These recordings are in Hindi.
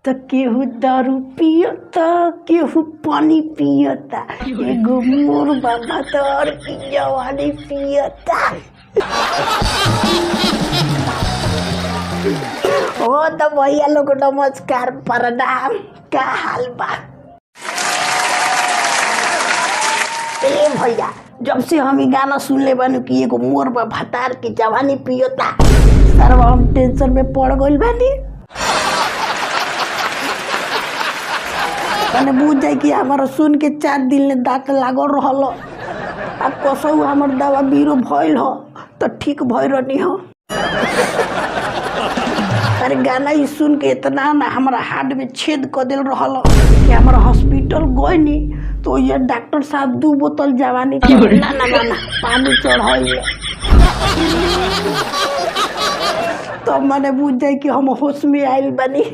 तो केहू दारू पियता केहू पानी पियता एगो मोर बाबा तोर की जवानी पियता। ओ तो भैया लोग नमस्कार प्रणाम, का हाल बा? ए भैया जब से हम गाना सुन ले बानी कि एगो मोर बा भतार की जवानी पियता, सरवा हम टेंशन में पड़ गइल बानी। मैंने बुझ जाए कि हमारा सुन के 4 दिन ले दांत लागल रहल, अब कसौ हमार दवा बीरो भइल हो तो ठीक भइल रहनी हो। अरे गाना ही सुन के इतना ना हमारा हार्ट में छेद कर दिल रहल कि हमारा हॉस्पिटल गइनी तो ये डॉक्टर साहब 2 बोतल जवानी ना पानी चढ़ाइए। तो मैंने बुझ जाए कि हम होश में आइल बनी।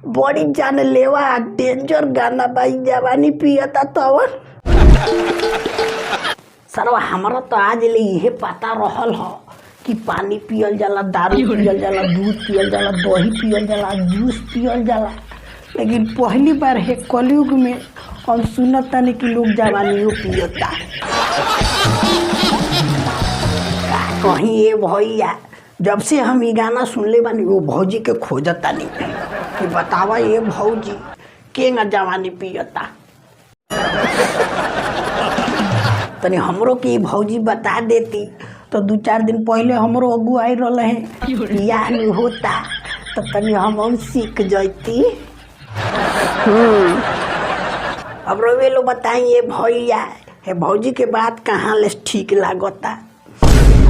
बड़ी जानलेवा डेंजर गाना बाई जवानी पियता तवन। सरवा हमारा तो आज ले यह पता रहल हो कि पानी पियल जाला, दारू पियल जाला, दूध पियल जाला, दही पियल जाला, जूस पियल जाला, लेकिन पहली बार है कलयुग में हम सुनत तानी कि लोग जवानियों पियता। कहीं ये भैया जब से हम ये गाना सुन ले बानी वो भौजी के खोजता नहीं कि बतावा ये भौजी केंगा जवानी पियता। तनी हमरो की भौजी बता देती तो 2-4 दिन पहले हमरो अगू आई रहे हैं बियाह नहीं होता तो तनी हम सीख जाती। अब रोवे लो बताइए भैया है भौजी के बात कहाँ ले ठीक लागता।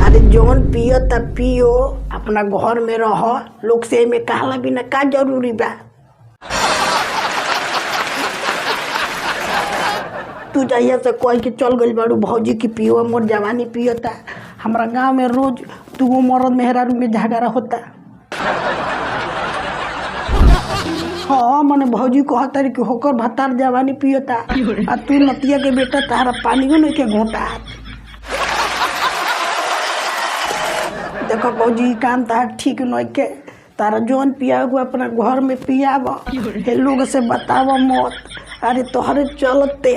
अरे जौन पियो तब पियो, अपना घर में रहो, लोग से में कहला बिना का जरूरी बा। तू जहिया से कह के चल गई बारू भौजी की पियो मोर जवानी पियता, हमारा गांव में रोज 2 मर्द मेहरारू में झगड़ा होता। हाँ मैंने भौजी कहता कि होकर भतार जवानी पियता आ तू नतिया के बेटा तारा पानियो नहीं के घोटा। देखो भौजी काम तार ठीक नहीं के, तारा जौन पियागो अपना घर में पियाब, हे लोग से बताव मत। अरे तोहरे चलते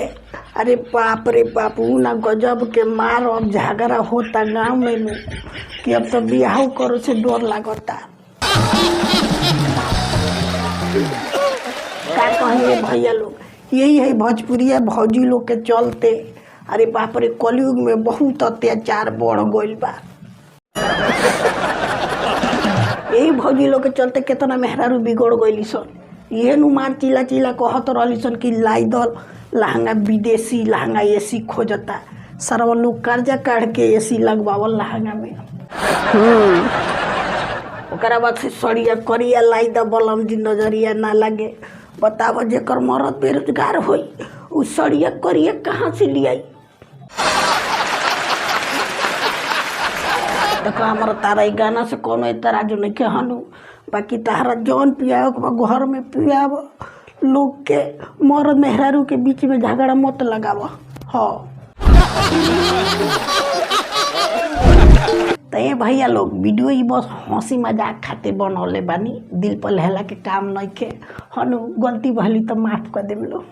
अरे बाप रे बाप ना गजब के मार अब झगड़ा होता गाँव में कि अब तो बियाह करो से डर लागता। का कहिए भैया लोग यही है भोजपुरिया भौजी लोग के चलते। अरे बाप रे कलयुग में बहुत अत्याचार बढ़ गइल बा। यही भौजी लोग के चलते कितना मेहरारू बिगड़ गइली सन। ये नुमान चिला चिला कहत रहली सन कि लाई दल लहंगा विदेशी लहंगा एसी खोजता, सरवा लोग कर्जा काढ़ के एसी लगवावल लहंगा में। ओकरा बाद से सड़िया करिया लाई द बलम जी नजरिया ना लगे। बताव जेकर मरद बेरोजगार होई उ सड़िया करिया कहाँ से लियाई? देखो हमारा तारा गाना से कोनो एतराज नहीं के हनु, बाकी तारा जौन पियाव घर में पियाव, लोग के मर्द मेहरारू के बीच में झगड़ा मत लगाव। हाँ तो ये भैया लोग वीडियो ही बस हंसी मजाक खाते बनौले बानी, दिल पर लहला के काम नहीं के हनु, गलती भली तो माफ कर देम लो।